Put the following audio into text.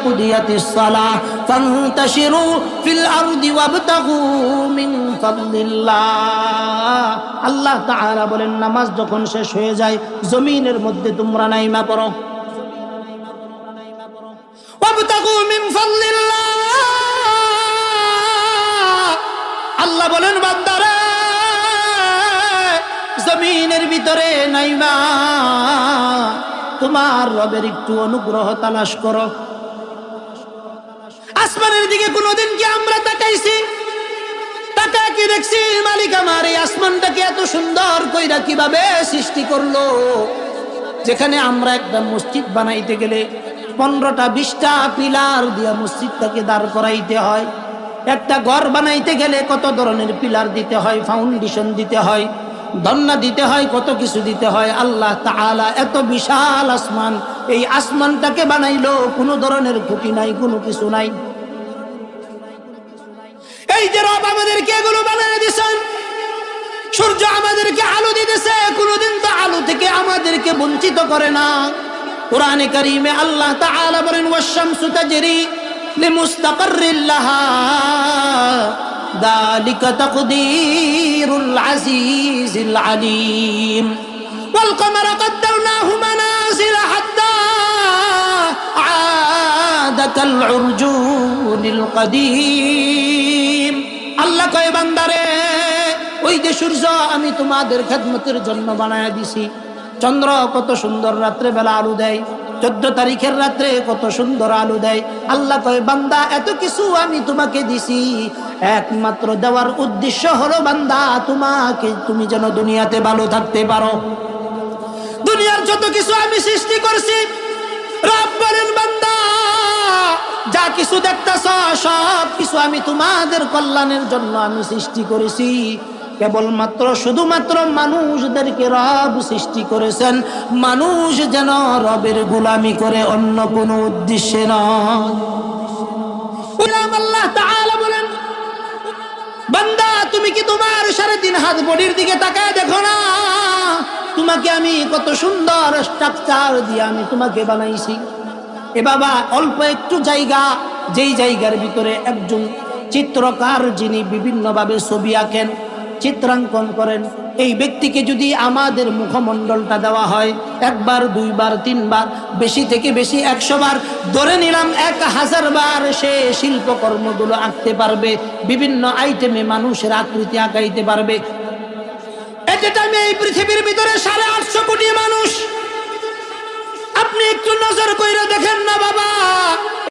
কুদিয়াতিস সালাহ ফান্তাশিরু feel আরদি ওয়াবতাগু মিন ফাদলিল্লাহ। আল্লাহ তাআলা বলেন, নামাজ যখন শেষ হয়ে যায় জমিনের মধ্যে তোমরা নাইমা পড়ো। ওয়াবতাগু মিন ফাদলিল্লাহ। আল্লাহ বলেন, বান্দারে জমিনের ভিতরে নাইমা তোমার রবের একটু অনুগ্রহ তালাশ করো। আসমানের দিকে কোনোদিন কি আমরা তাকাইছি? তাকায় কি দেখছি মালিক আমার এই আসমানটাকে এত সুন্দর কইরা কিভাবে সৃষ্টি করলো? যেখানে আমরা একটা মসজিদ বানাইতে গেলে 15টা 20টা পিলার দিয়া মসজিদটাকে দাঁড় করাইতে হয়। একটা ঘর বানাইতে গেলে কত ধরনের পিলার দিতে হয়, ফাউন্ডেশন দিতে হয়, দন্না দিতে হয়, কত কিছু দিতে হয়। আল্লাহ তাআলা এত বিশাল আসমান, এই আসমানটাকে বানাইলো, কোনো ধরনের খুঁটি নাই, কোনো কিছু নাই। এই যে রব আমাদেরকে এগুলো বানিয়ে দিয়েছেন, সূর্য আমাদেরকে আলো দিতেছে, কোনোদিন তো আলো থেকে আমাদেরকে বঞ্চিত করে না। কোরআনে কারীমে আল্লাহ তাআলা বলেন, ওয়াশ-শামসু তাজরি লিমুস্তাকাররিল লাহা যালিকা তাকদীরুল আজিজিল আলীম ওয়াল কমারা কদ্দারনাহু মানাজিলা হাত্তা আদা কাল উরজুনিল কদীম। আল্লাহ কয়, বান্দারে ওই যে সূর্য আমি তোমাদের খেদমতের জন্য বানায়া দিছি। চন্দ্র কত সুন্দর রাত্রে বেলা আলো দেয়, 14 তারিখের রাত্রে কত সুন্দর আলো দেয়। আল্লাহ কয়, বান্দা এত কিছু আমি তোমাকে দিছি, একমাত্র দেওয়ার উদ্দেশ্য হলো বান্দা তুমি যেন দুনিয়াতে ভালো থাকতে পারো। দুনিয়ার যত কিছু আমি সৃষ্টি করছি, রব বলেন, বান্দা যা কিছু দেখতেছ সব কিছু আমি তোমাদের কল্যাণের জন্য আমি সৃষ্টি করেছি। কেবলমাত্র শুধুমাত্র মানুষদেরকে রব সৃষ্টি করেছেন মানুষ যেন রবের গোলামি করে, অন্য কোনো উদ্দেশ্যে নয়। আল্লাহ তাআলা বলেন, বান্দা তুমি কি তোমার 3.5 হাত বডির দিকে তাকায় দেখো না? তোমাকে আমি কত সুন্দর স্ট্রাকচার দিয়ে আমি তোমাকে বানাইছি। এ বাবা, অল্প একটু জায়গা, যেই জায়গার ভিতরে একজন চিত্রকার যিনি বিভিন্নভাবে ছবি আঁকেন, চিত্রাঙ্কন করেন, এই ব্যক্তিকে যদি আমাদের মুখমণ্ডলটা দেওয়া হয় 1 বার 2 বার 3 বার, বেশি থেকে বেশি 100 বার, ধরে নিলাম 1000 বার সে শিল্পকর্মগুলো আঁকতে পারবে, বিভিন্ন আইটেমে মানুষের আকৃতি আঁকাইতে পারবে। এটা এই পৃথিবীর ভিতরে 850 কোটি মানুষ। আপনি একটু নজর কইরা দেখেন না বাবা,